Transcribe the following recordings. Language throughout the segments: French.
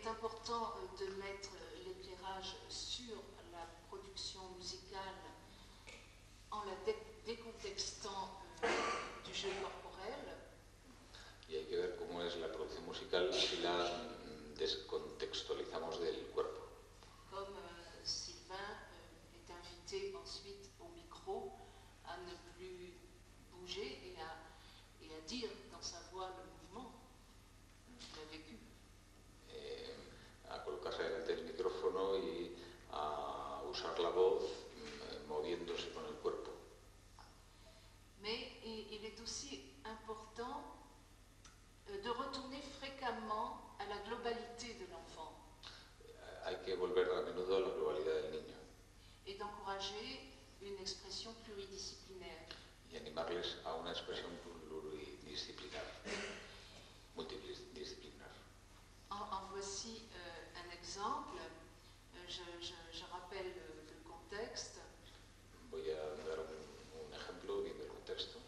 est important de mettre l'éclairage sur la production musicale en la décontextant du jeu corporel. Y hay que ver cómo es la producción musical si la descontextualizamos del cuerpo. Comme Sylvain est invité ensuite au micro à ne plus bouger et à dire dans sa voix le mouvement qu'il a vécu. A colocarse delante del micrófono y a usar la voz moviéndose con el cuerpo. Mais il est aussi important de retourner fréquemment à la globalité de l'enfant. Hay que volver a menudo a la globalidad del niño. Et d'encourager une expression pluridisciplinaire. Y animarles a una expresión pluridisciplinar, multidisciplinar. En voici un exemple. Je rappelle le contexte. Voy a dar un ejemplo viendo el contexto.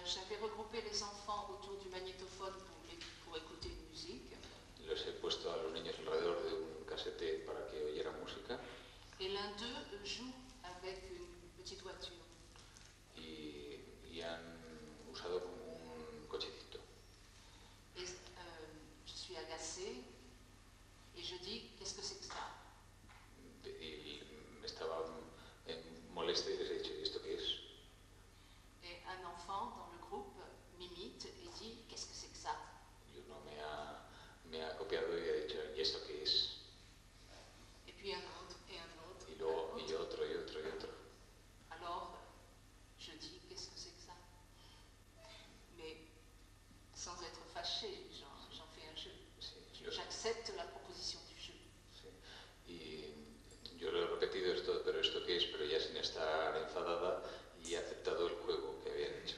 J'avais regroupé les enfants autour du magnétophone pour écouter une musique. Les he puesto a los niños alrededor de un casete para que oyeran música. Et l'un d'eux joue avec une petite voiture. Y han usado como un cochecito. Et je suis agacée et je dis qu'est-ce que c'est que ça? Y me estaba molesta y les he dicho, ¿y esto qué es? Et un enfant dans le groupe m'imite et dit qu'est-ce que c'est que ça? Y uno me ha copiado y ha dicho, ¿y esto qué es? Et puis un autre et un autre. Y luego y otro y otro y otro. Alors je dis qu'est-ce que c'est que ça? Mais sans être fâchée, j'en fais un jeu. Sí, J'accepte la proposition du jeu. Sí. Y yo le he repetido esto, pero ¿esto qué es? Pero ya sin estar enfadada y he aceptado el juego que habían hecho.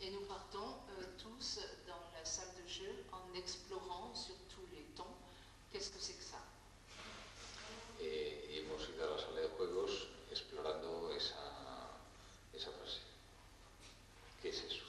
Et nous partons tous dans la salle de jeu en explorant sur tous les tons qu'est-ce que c'est que ça. Y hemos ido a la sala de juegos explorando esa frase. ¿Qué es eso?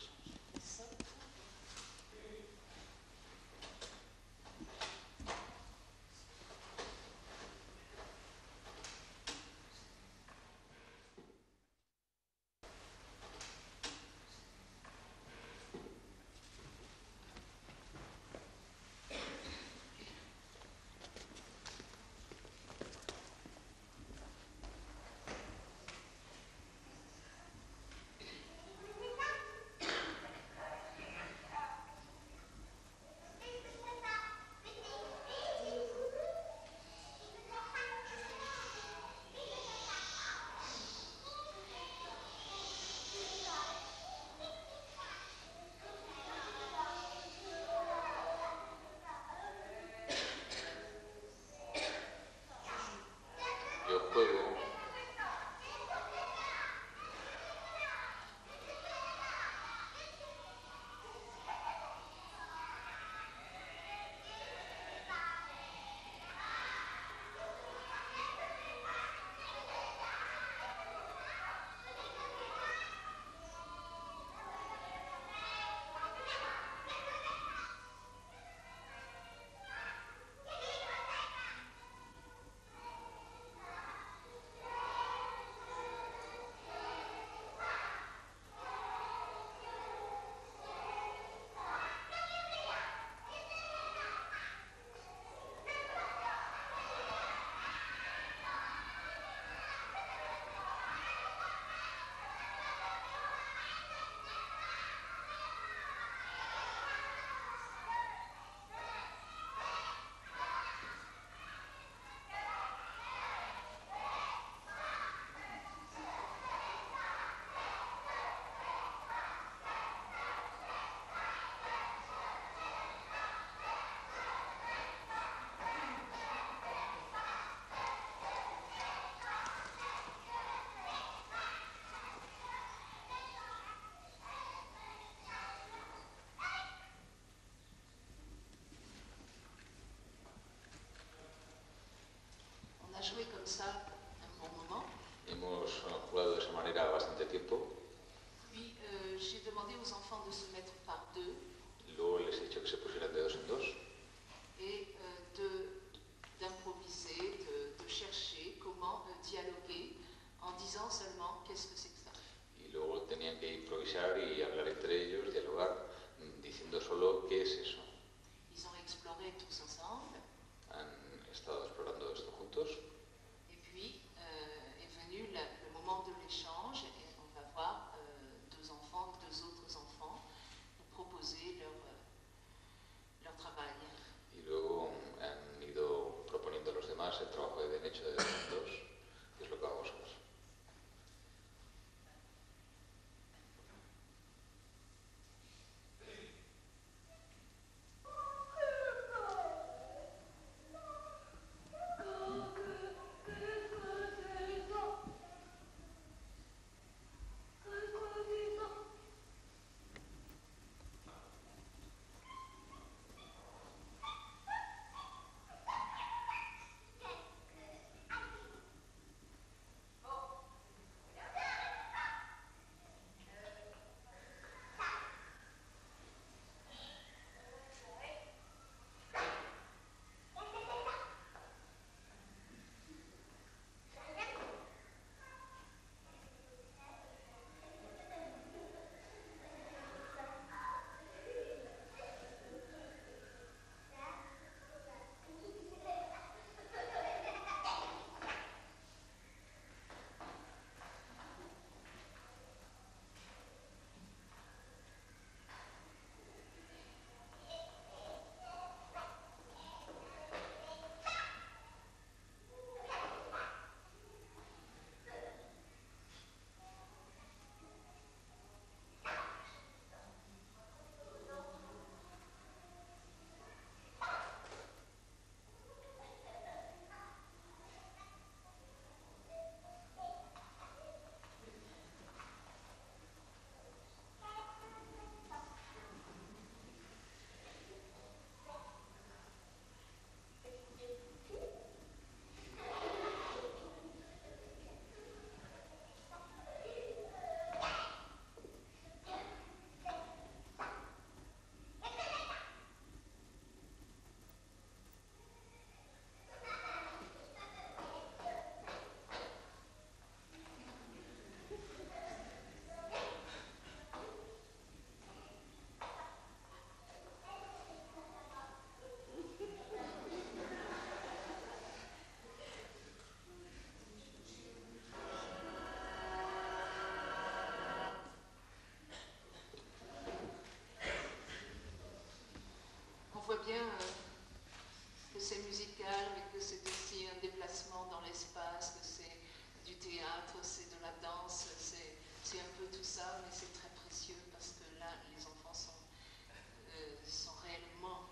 c'est musical, mais que c'est aussi un déplacement dans l'espace, que c'est du théâtre, c'est de la danse, c'est un peu tout ça, mais c'est très précieux parce que là, les enfants sont réellement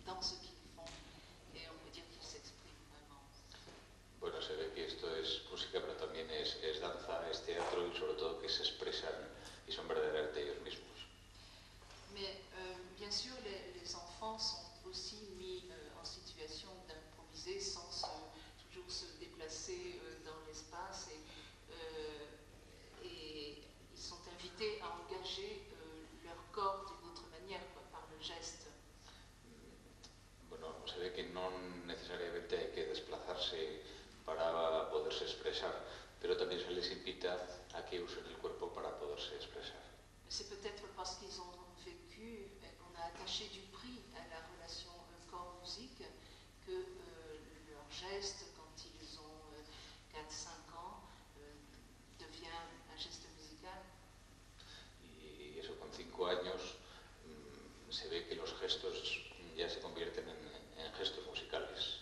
dans ce qu'ils font et on peut dire qu'ils s'expriment vraiment. Bueno, se ve que esto es música, pero también es danza, es teatro y sobre todo que se expresan y son verdaderamente ellos mismos. Mais bien sûr, les enfants sont aussi mis en situation d'improviser sans toujours se déplacer dans l'espace et ils sont invités à engager leur corps d'une autre manière, quoi, par le geste. Bueno, se ve que no necesariamente hay que desplazarse para poderse expresar, pero también se les invita a que usen el cuerpo para poderse expresar. C'est peut-être parce qu'ils ont vécu, on a attaché du prix à la relation corps-musique, que leur geste, quand ils ont 4-5 ans, devient un geste musical. Y eso con 5 años se ve que los gestos ya se convierten en gestos musicales.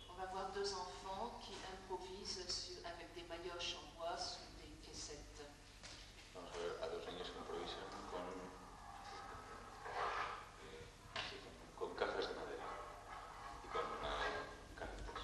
On va voir deux enfants qui improvisent avec des maillotches en bois sur des caissettes. Vamos a ver a dos niños que improvisan con cajas de madera y con cajitas.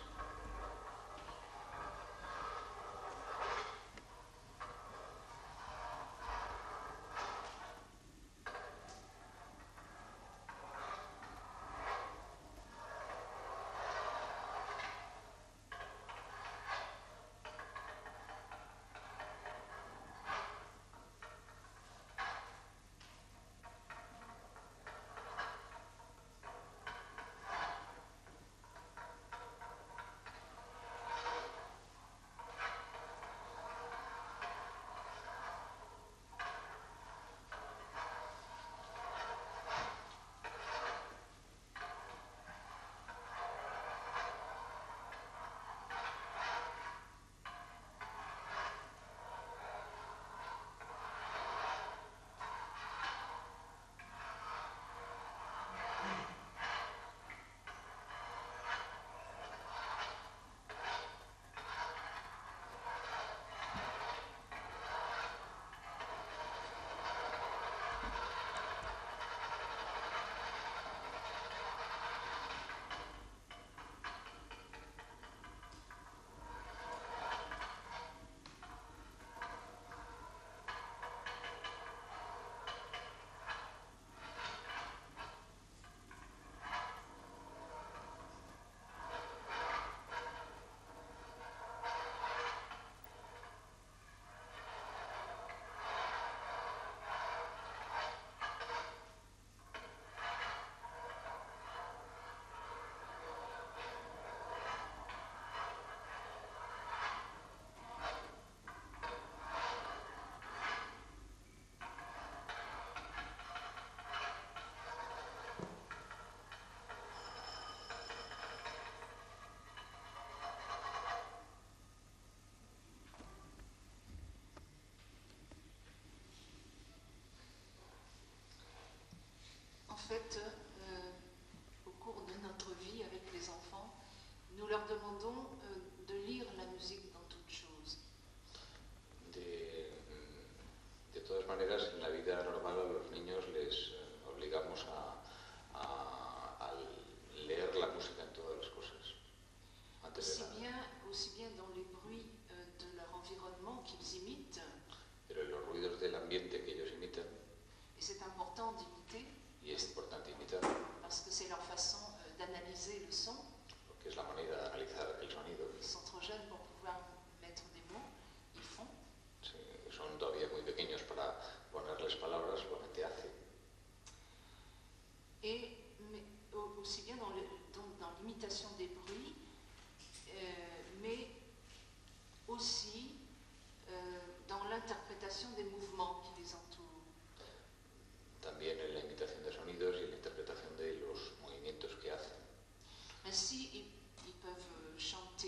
En fait, au cours de notre vie avec les enfants, nous leur demandons de lire la musique dans toute chose. De todas maneras, en la vida normal a los niños les obligamos a leer la música en todas las cosas, antes de nada. Aussi bien dans les bruits de leur environnement qu'ils imitent. Pero en los ruidos del ambiente que ellos imitan. Et c'est important d'imiter. Y es importante imitar. Parce que c'est leur façon d'analyser le son. Porque es la manera de analizar el sonido. Ils sont trop jeunes pour pouvoir mettre des mots, ils font. Sí, son todavía muy pequeños para ponerles palabras, solamente hacen. Et aussi bien dans l'imitation des bruits, mais aussi dans l'interprétation des mouvements qui les entourent. También en la imitación de sonidos y en la interpretación de los movimientos que hacen. Ainsi, ils peuvent chanter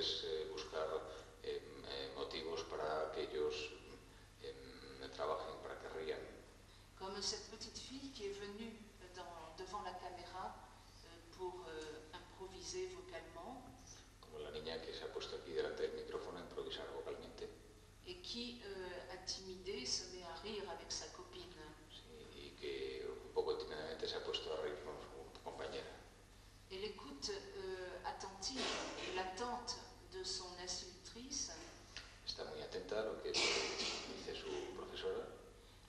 es buscar motivos para que ellos trabajen, para que rían. Comme cette petite fille qui est venue devant la caméra pour improviser vocalement. Como la niña que se ha puesto aquí delante del micrófono a improvisar vocalmente. Et qui, intimidée, se met à rire avec sa copine. Sí, y que un poco tímidamente se ha puesto a reír con su compañera. Et l'écoute attentive et l'attente de son institutrice Está muy atenta a lo que dice su profesora.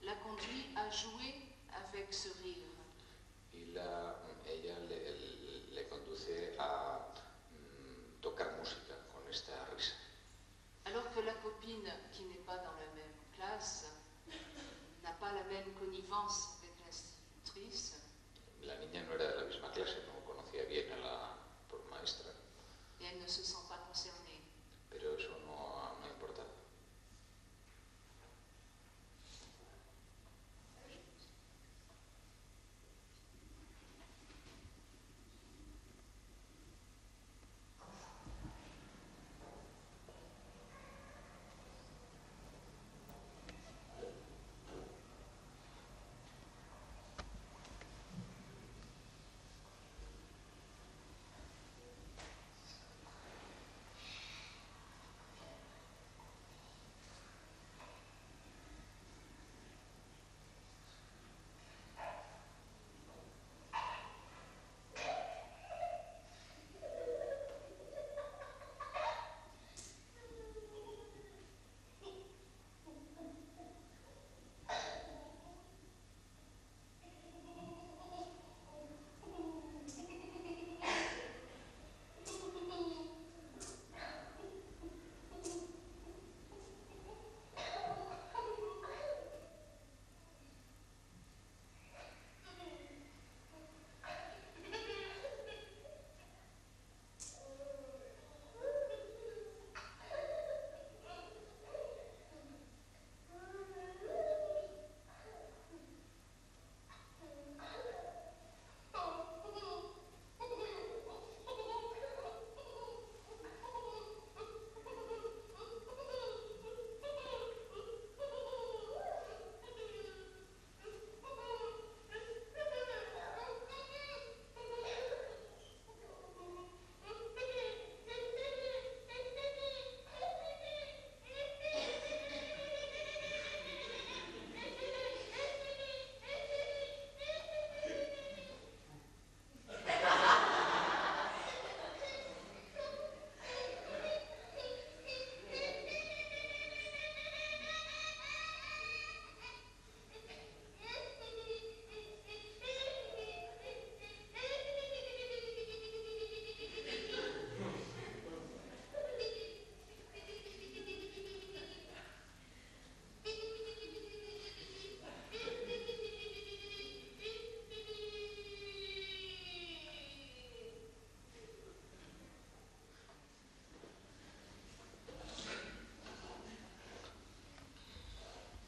la conduit à jouer avec ce rire. Y ella le conduce a tocar música con esta risa. Alors que la copine, qui n'est pas dans la même classe, n'a pas la même connivence avec l'institutrice. La niña no era de la misma clase, no conocía bien a la maestra. Et elle ne se sent pas concernée. Pero eso no importa.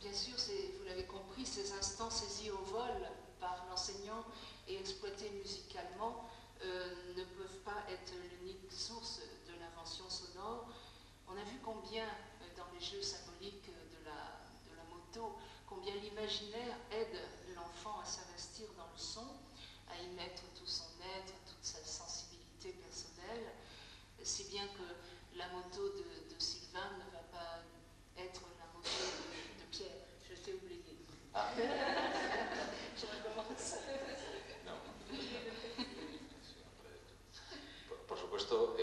Bien sûr, vous l'avez compris, ces instants saisis au vol par l'enseignant et exploités musicalement ne peuvent pas être l'unique source de l'invention sonore. On a vu combien, dans les jeux symboliques de la moto, combien l'imaginaire aide l'enfant à s'investir dans le son, à y mettre tout son être, toute sa sensibilité personnelle, si bien que la moto de Sylvain ne va pas être la moto de Pierre. Je t'ai oublié. Ah. Je recommence. No. Por supuesto,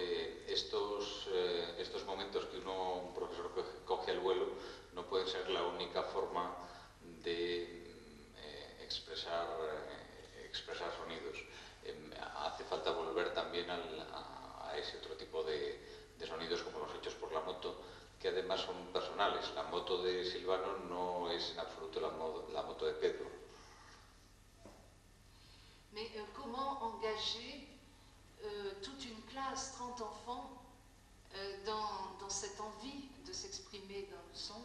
estos momentos que un profesor coge al vuelo no pueden ser la única forma de expresar sonidos. Hace falta volver también a ese otro tipo de sonidos como los hechos por la moto, que además son personales. La moto de Silvano no es en absoluto la moto de Pedro. Mais comment engager toute une classe, 30 enfants, dans cette envie de s'exprimer dans le son,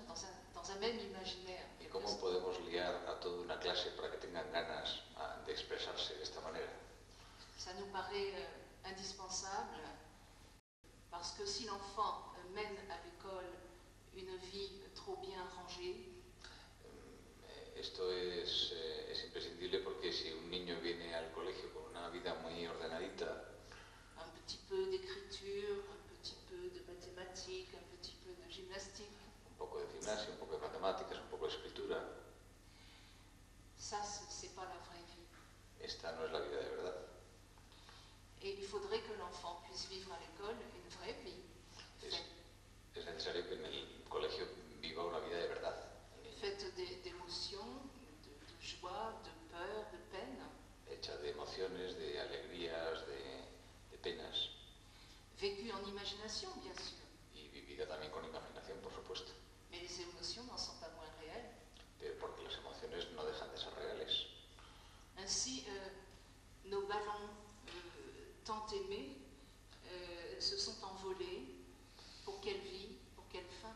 dans un même imaginaire? ¿Y cómo podemos liar a toda una clase para que tengan ganas de expresarse de esta manera? Ça nous paraît indispensable Parce que si l'enfant mène à l'école une vie trop bien rangée, Esto es imprescindible porque si un niño viene al colegio con una vida muy ordenadita, un petit peu d'écriture, un petit peu de mathématiques, un petit peu de gymnastique, un poco de gimnasia, un poco de matemáticas, un poco de escritura, ça, c'est pas la vraie vie. esta no es la vida de verdad. Et il faudrait que l'enfant puisse vivre à l'école une vraie vie. Es necesario que en el colegio viva una vida de verdad. Faite d'émotions, de joie, de peur, de peine. Hecha de emociones, de alegrías, de penas. Vécue en imagination, bien sûr. Y vivida también con imaginación, por supuesto. Mais les émotions n'en sont pas moins réelles. Pero porque las emociones no dejan de ser reales. Ainsi, nos ballons tant aimés se sont envolés. Pour quelle vie? Pour quelle fin?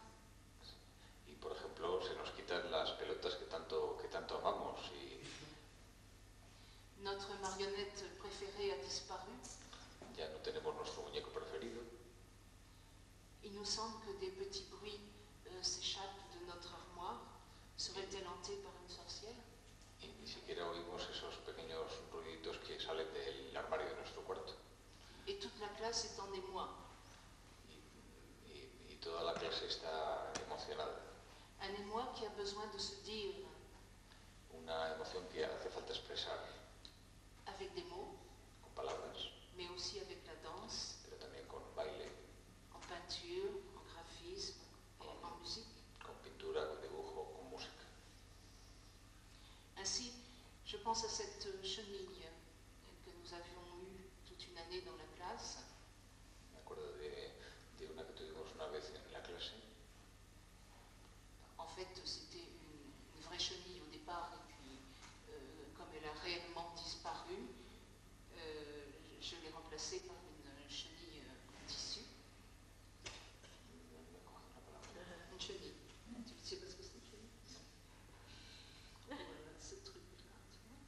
Y por ejemplo, se nos quitan las pelotas que tanto amamos y notre marionnette préférée a disparu. Ya no tenemos nuestro muñeco preferido. Il nous semble que des petits bruits s'échappent de notre armoire. Serait-elle hantée par une sorcière? Y ni siquiera oímos esos pequeños ruiditos que salen del armario de nuestro cuarto. Et toute la classe est en émoi. Y toda la clase está emocionada. Un émoi qui a besoin de se dire. Una emoción que hace falta expresar. Avec des mots. Con palabras. Mais aussi avec la danse. Pero también con baile. En peinture, en graphisme, en musique. Con pintura, con dibujo, con música. Ainsi, je pense à cette chenille que nous avions eue toute une année dans la classe. Me acuerdo de una que tuvimos una vez en la clase. En fait, c'était une vraie chenille au départ, et puis comme elle a réellement disparu, je l'ai remplacée par une chenille en tissu. Une chenille. Tu sais pas ce que c'est une chenille? Voilà, ce truc-là, tu vois.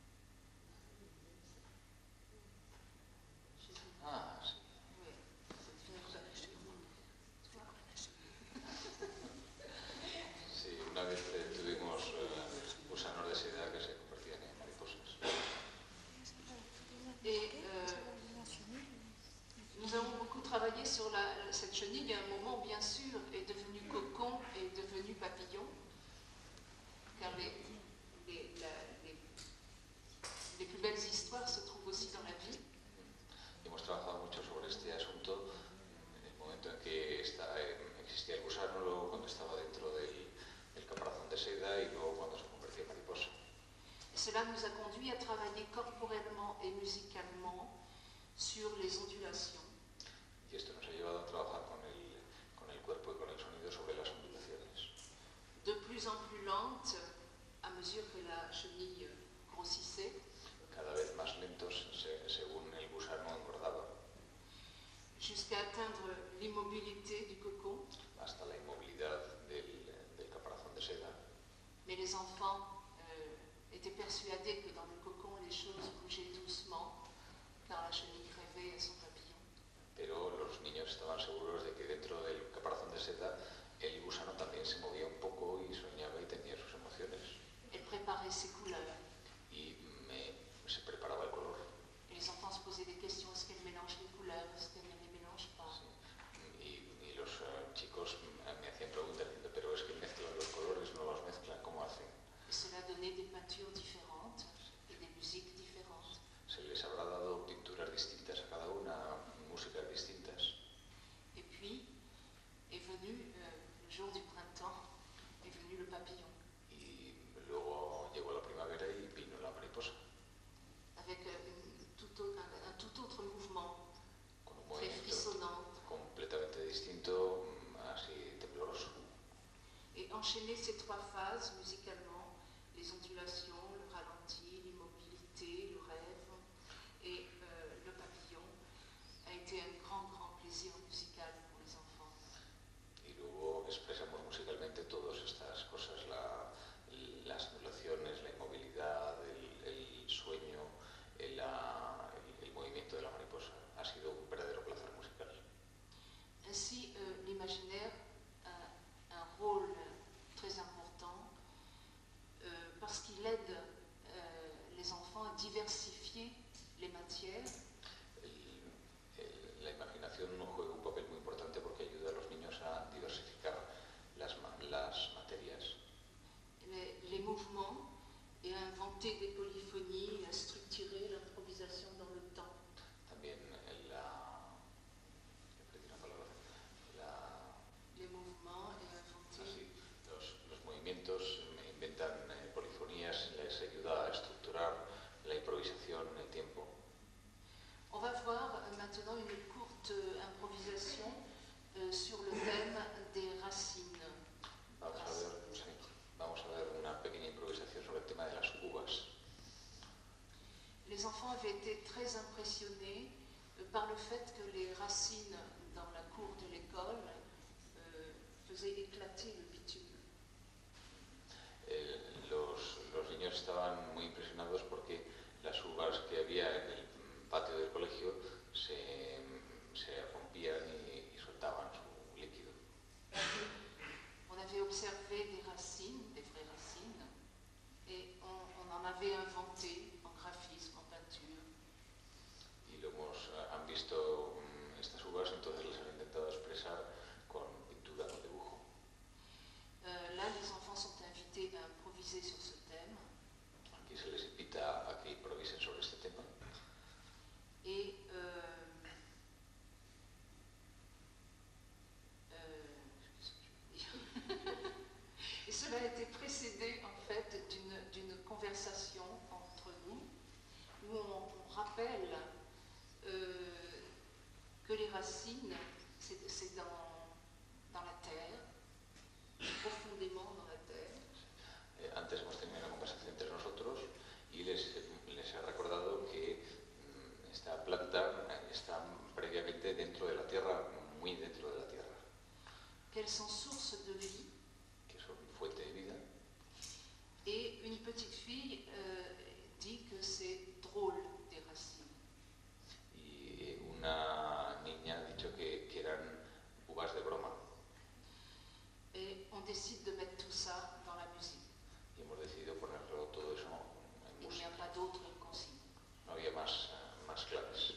Ah, sí. Oui, ça devient pas la chenille. Tu vois? Sí, una vez tuvimos gusanos de seda que se convertían en mariposas. Et nous avons beaucoup travaillé sur cette chenille. À un moment, bien sûr, est devenue cocon et devenue papillon, car les plus belles histoires se trouvent aussi dans la vie. Hemos trabajado mucho sobre este asunto en el momento en que existía el gusano, luego cuando estaba dentro del caparazón de seda y luego cuando se convertía en mariposa. Et cela nous a conduit à travailler corporellement et musicalement sur les ondulations. Y esto nos ha llevado a trabajar con el cuerpo y con el sonido sobre las ondulaciones. De plus en plus lente, à mesure que la chenille grossissait. Cada vez más lentos según el gusano engordaba. Jusqu'à atteindre l'immobilité du cocon. Hasta la inmovilidad del caparazón de seda. Mais les enfants étaient persuadés que dans le cocon, les choses bougeaient doucement, car la chenille rêvait à son papillon. Pero los niños estaban seguros de que dentro del caparazón de seda el gusano también se movía un poco y soñaba y tenía sus emociones. Elle préparait ses couleurs. Y se preparaba el color. Et les enfants se posaient des questions, est-ce qu'elle mélange les couleurs, est-ce qu'elle ne les mélange pas? Sí. Y los chicos me hacían preguntas diciendo, pero es que mezclan los colores, no los mezclan, ¿cómo hacen? Et cela donnait des peintures différentes et des musiques différentes. Se les habrá dado pinturas distintas a cada una, músicas distintas. Et puis est venu le jour du printemps, est venu le papillon. Y luego llegó la primavera y vino la mariposa. Avec un tout autre mouvement, con un très movimiento frissonnant. completamente distinto, así tembloroso. Et enchaîner ces trois phases musicalement, les ondulations, le ralenti, l'immobilité, le rêve et le papillon, a été un grand plaisir musical pour les enfants. Y luego expresamos musicalmente todas estas cosas, las ondulaciones, la inmovilidad, el sueño, el movimiento de la mariposa. Ha sido un verdadero placer musical. maintenant une courte improvisation sur le thème des racines. Vamos a ver una pequeña improvisación sobre el tema de las uvas. Les enfants avaient été très impressionnés par le fait que les racines dans la cour de l'école faisaient éclater le bitume. Los niños estaban muy impresionados porque las uvas que había en el patio del colegio se rompían y soltaban su líquido. On avait observé des racines, des vraies racines, et on en avait inventé en graphisme, en peinture. Y han visto estas uvas, entonces las han intentado expresar con pintura, con dibujo. Là, les enfants sont invités à improviser sur ce thème. Aquí se les invita a que improvisen sobre este tema. Et et cela a été précédé en fait d'une conversation entre nous où on rappelle que les racines, c'est dans la terre, profondément dans la terre. Antes hemos tenido una conversación entre nosotros y les he recordado que esta planta está previamente dentro de la tierra, muy dentro de la tierra. Qu'elles sont sources de vie. Que son fuente de vida. Et une petite fille dit que c'est drôle des racines. Y una niña ha dicho que eran uvas de broma. Et on décide de mettre tout ça dans la musique. Y hemos decidido ponerlo todo eso en música. Il n'y a pas d'autre consigne. No había más claves.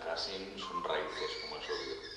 Racines son raíces, como es obvio.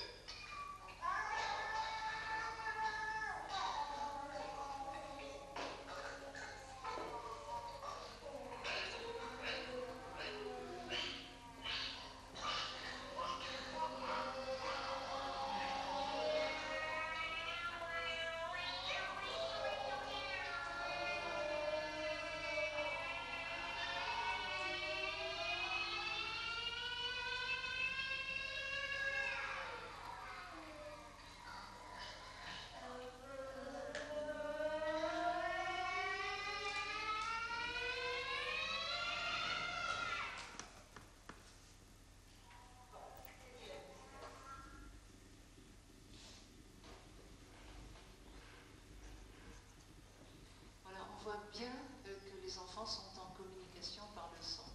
Bien que les enfants sont en communication par le son.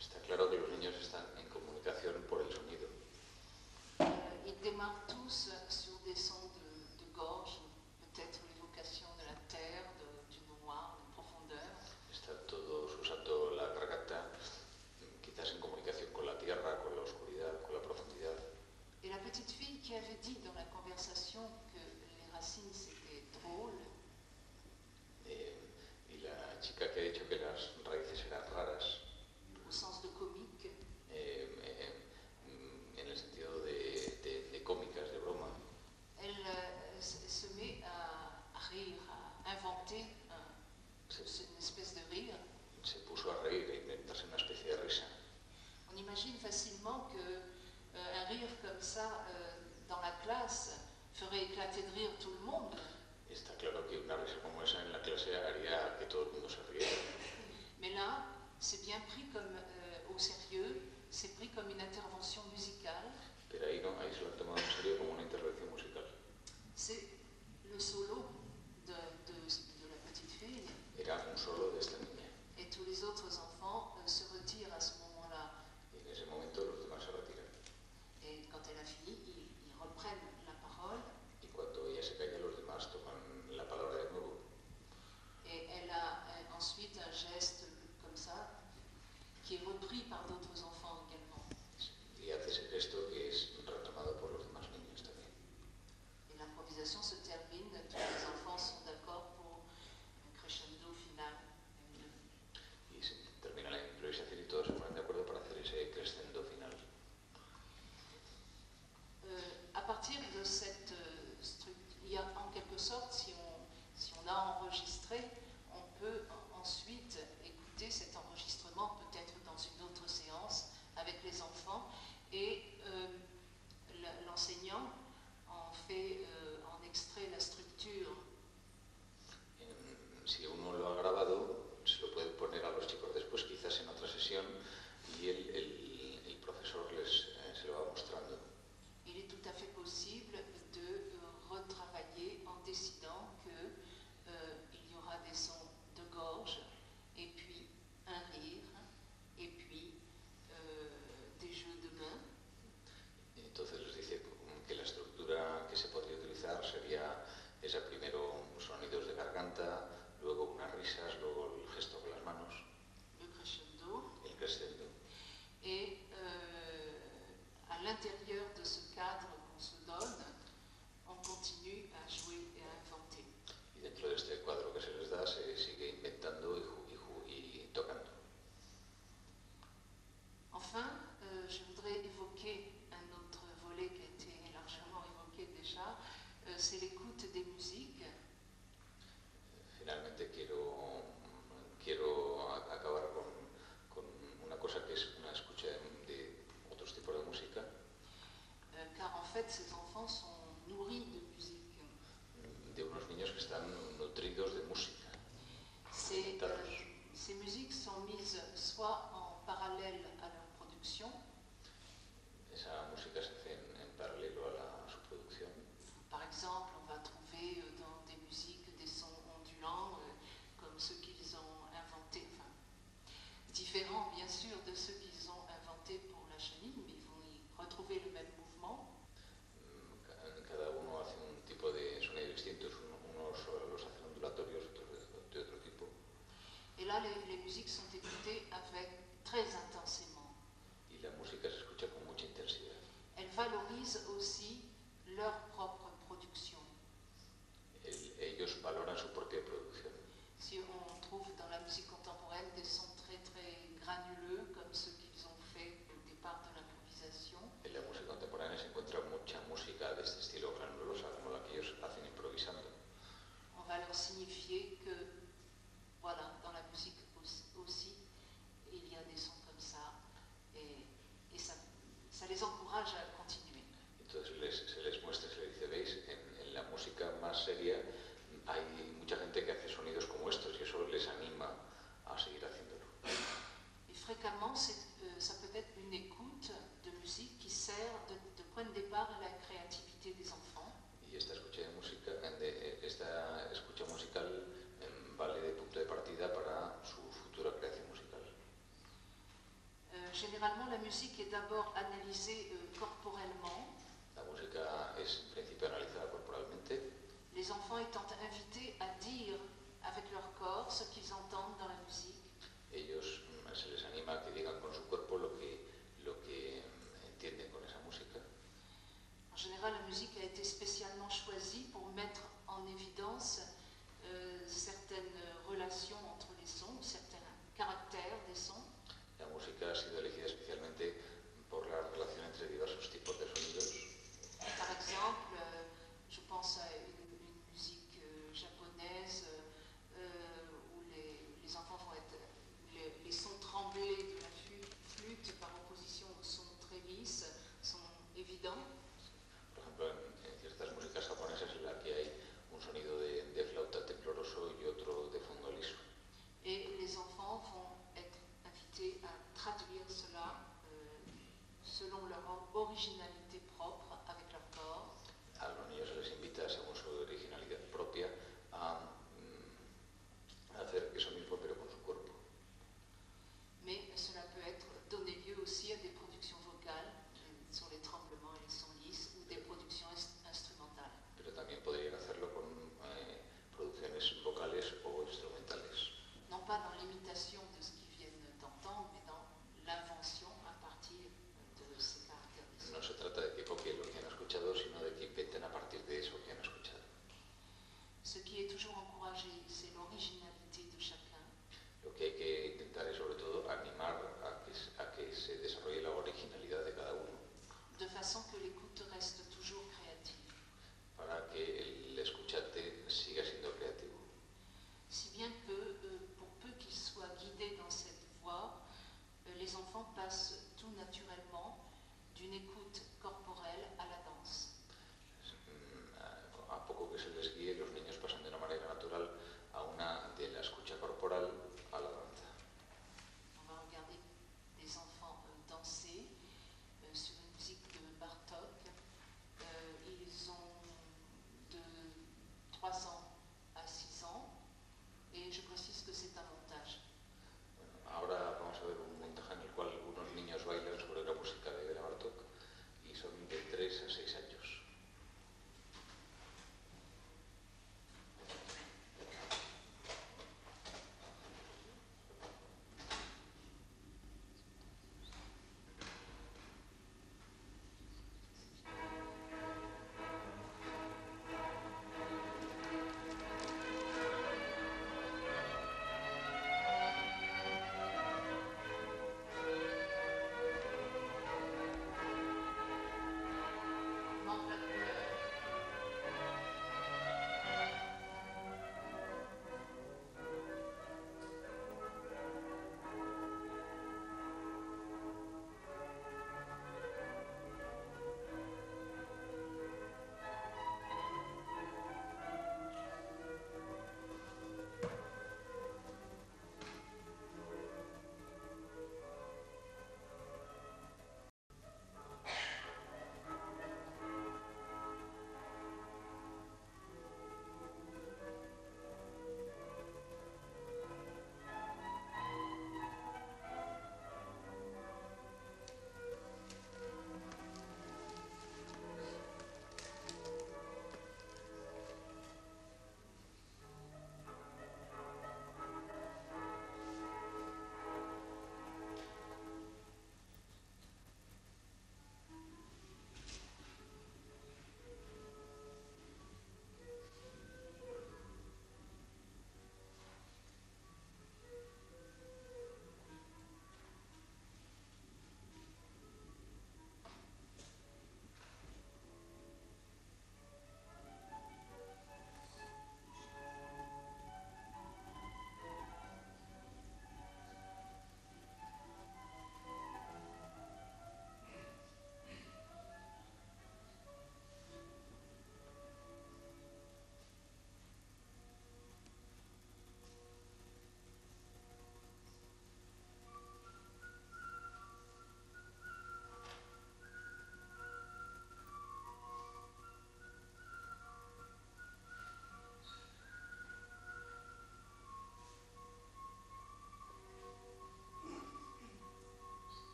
Está claro que los niños están en comunicación por el sonido. Ils démarrent tous sur des sons de gorge, peut-être l'évocation de la terre, ça dans la classe ferait éclater de rire tout le monde. Está claro que una risa como esa en la clase haría que todo el mundo se riera. Mais là, c'est bien pris comme au sérieux, c'est pris comme une intervention musicale. Pero ahí no, ahí se lo han tomado en serio como una intervención musical. C'est le solo de la petite fille. Era un solo de esta niña. Et tous les autres enfants se retirent à ce moment-là. Y en ese momento los demás se retiran. Et quand elle a fini, ils reprennent la parole. Y cuando ella se calla, los demás toman la palabra de nuevo. Et elle a ensuite un geste comme ça, qui est repris par d'autres enfants également. Y hace ese gesto que es retomado por los demás niños también. Et l'improvisation se termine, tous les enfants sont d'accord pour un crescendo final. Y se termina la improvisación y todos se ponen de acuerdo para hacer ese crescendo final. À partir de cette structure, il y a en quelque sorte, si on a enregistré, on peut ensuite écouter cet enregistrement peut-être dans une autre séance avec les enfants et l'enseignant en fait en extrait la structure. Si uno lo ha grabado, se lo puede poner a los chicos después, quizás en otra sesión, y el profesor se lo va mostrando. Il est tout à fait possible de retravailler en décidant qu'il y aura des sons de gorge, et puis un rire, et puis des jeux de mains. Entonces les dice que la estructura que se podría utilizar sería esa primero sonidos de garganta, luego unas risas, luego el gesto con las manos. Le crescendo. El crescendo. Et à l'intérieur de ce cadre qu'on se donne, on continue à jouer et à inventer. Y dentro de este cuadro que se les da, se sigue inventando y tocando. Enfin, je voudrais évoquer un autre volet qui a été largement évoqué déjà, c'est l'écoute des musiques. Finalmente quiero acabar con una cosa que es una escucha de otros tipos de música. Car en fait, ces enfants sont nourris de musique. De unos niños que están nutridos de música. Ces musiques sont mises soit en parallèle à leur production. Esa música se hace en paralelo a su producción. Par exemple, on va trouver dans des musiques des sons ondulants comme ceux qu'ils ont inventés, enfin, différents bien sûr de ceux qu'ils ont inventés pour la chenille, mais ils vont y retrouver le même mouvement. Cada uno hace un tipo de sonido distintos, unos los hacen ondulatorios, otros de otro tipo. Et là, les musiques sont écoutées avec très intensément. Y la música se escucha con mucha intensidad. Elles valorisent aussi leur propre production. Ellos valoran su propia producción. Si on trouve dans la musique contemporaine des sons très très granuleux, comme ceux qu'ils ont fait au départ de l'improvisation. En la música contemporánea se encuentra mucha música de este estilo granulosa, como la que ellos hacen improvisando. On va leur signifier que, voilà, dans la musique aussi, il y a des sons comme ça, et ça les encourage à continuer. Entonces se les muestra, se les dice, veis, en la música más seria hay mucha gente que hace sonidos como estos y eso les anima a seguir haciéndolo. Et fréquemment, ça peut être une écoute de musique qui sert de point de départ à la créativité des enfants. Y esta escucha musical vale de punto de partida para su futura creación musical. Généralement, la musique est d'abord analysée corporellement. La música es en principio analizada corporalmente. Les enfants étant invités à dire avec leur corps ce qu'ils entendent dans la musique. Ellos se les anima a que digan con su cuerpo lo que entienden con esa música. En général, la musique a été spécialement choisie pour mettre en évidence certaines relations entre les sons, certains caractères des sons. La música ha sido elegida especialmente por la relación entre diversos tipos de sonidos. Par exemple, je pense à une musique japonaise où les enfants vont être, les sons selon leur originalité propre avec leur corps. A los niños se les invita, según su originalidad propia, a hacer eso mismo pero con su cuerpo. Mais cela peut être donner lieu aussi à des productions vocales sur les tremblements et les sons lisses ou des productions instrumentales. Pero también podrían hacerlo con producciones vocales o instrumentales. Non pas dans l'imitation de ce qu'ils viennent d'entendre, mais dans l'invention à partir de ces caractéristiques. No se trata de que copien lo que han escuchado, sino de que inventen a partir de eso que han escuchado. Ce qui est toujours encouragé, c'est l'originalité de chacun. Lo que hay que intentar es sobre todo animar a que se desarrolle la originalidad de cada uno, De façon que l'écoute reste toujours créative. para que el escuchante siga siendo creativo. Si bien que, pour peu qu'ils soient guidés dans cette voie, les enfants passent tout naturellement d'une écoute corporelle à la danse. A poco que se les guíe, los niños pasan de una manera natural de la escucha corporal a la danza. On va regarder des enfants danser sur une musique de Bartók. Ils ont de 3 ans à 6 ans et je précise que c'est un montage. Bueno, ahora vamos a ver un montaje en el cual unos niños bailan sobre la música de Bartók y son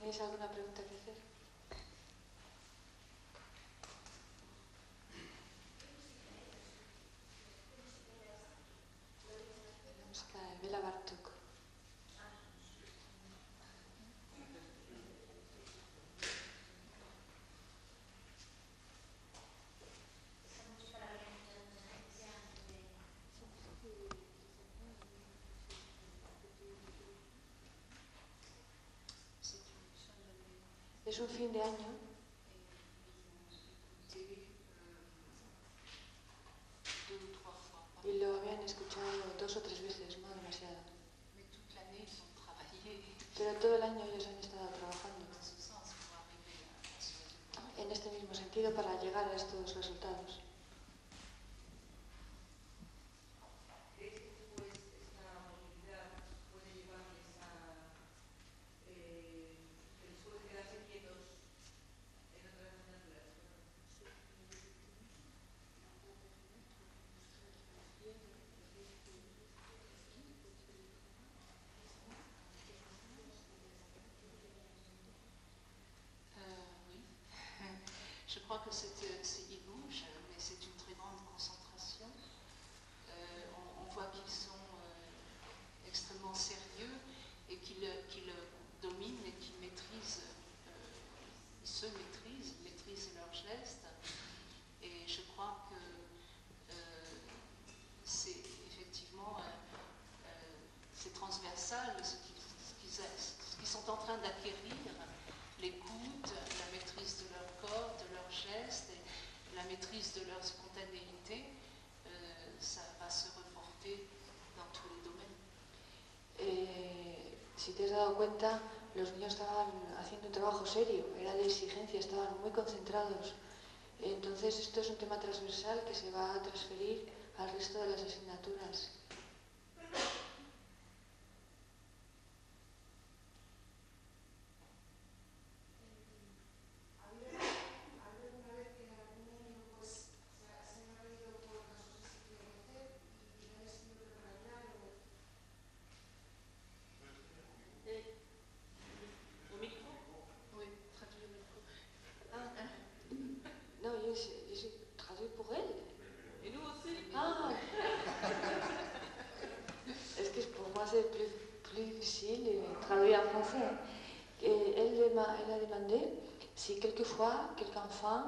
¿Tenéis alguna pregunta que hacer? La música de Bela Bartók. Es un fin de año y lo habían escuchado 2 o 3 veces, no demasiado. Pero todo el año ellos han estado trabajando en este mismo sentido para llegar a estos resultados. Je crois que ils bougent, mais c'est une très grande concentration. On voit qu'ils sont extrêmement sérieux et qu'ils dominent et qu'ils maîtrisent, ils se maîtrisent, ils maîtrisent leurs gestes. Et je crois que c'est effectivement c'est transversal ce qu'ils sont en train d'acquérir, l'écoute, la maîtrise de leur corps, de leurs gestes, et la maîtrise de leur spontanéité, ça va se reporter dans tous les domaines. Si te has dado cuenta, los niños estaban haciendo un trabajo serio, era de exigencia, estaban muy concentrados. Entonces esto es un tema transversal que se va a transferir al resto de las asignaturas. Je suis traduit pour elle. Et nous aussi. Ah. Es que pour moi c'est plus difficile de traduire en français. Elle a demandé si quelquefois quelqu'un enfant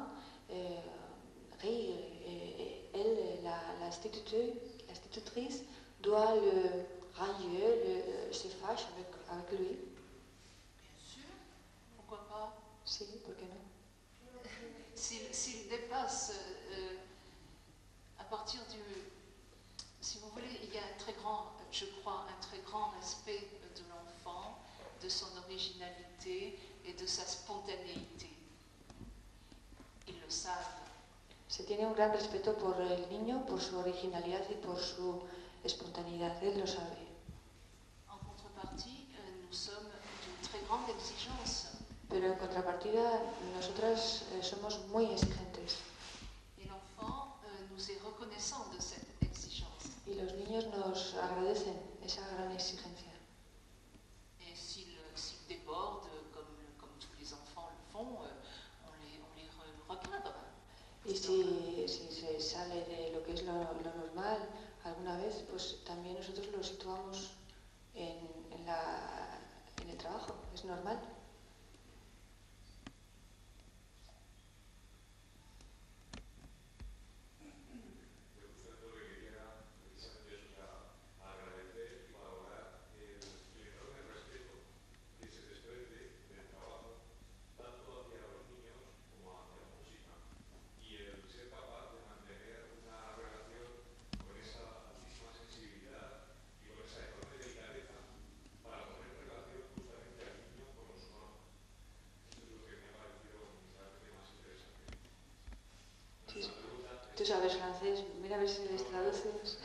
rit et elle, l'institutrice, doit le railler, se fâche avec lui. Bien sûr, pourquoi pas? Si, pourquoi non? S'il dépasse, à partir du... Si vous voulez, il y a un très grand, je crois, un très grand respect de l'enfant, de son originalité et de sa spontanéité. Ils le savent. Se tiene un gran respeto por el niño, por su originalidad y por su espontaneidad. Él lo sabe. En contrepartie, nous sommes d'une très grande exigence. Pero en contrapartida, nosotras somos muy exigentes. Et l'enfant nous est reconnaissant de cette exigence. Y los niños nos agradecen esa gran exigencia. Et s'ils débordent, comme tous les enfants le font, on les recadre. Y si se sale de lo que es lo normal alguna vez, pues también nosotros lo situamos en el trabajo, es normal. Tú sabes francés, mira a ver si les traduces.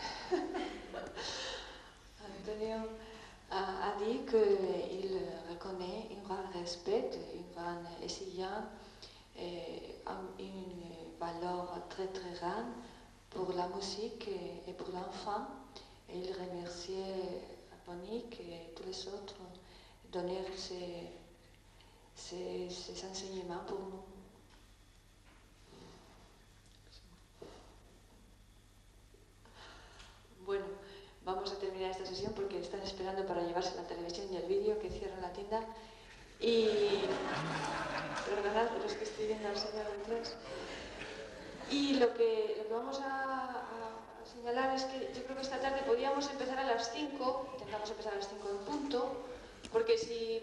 Antonio a dit qu'il reconnaît un grand respect, une grande exigence, une valeur très très grande pour la musique et pour l'enfant. Et il remerciait Monique et tous les autres de donner ces enseignements pour nous. Bueno, vamos a terminar esta sesión porque están esperando para llevarse la televisión y el vídeo, que cierran la tienda. Y perdonad los que estoy viendo al señor detrás. Y lo que vamos a señalar es que yo creo que esta tarde podíamos empezar a las 5, intentamos empezar a las 5 en punto, porque si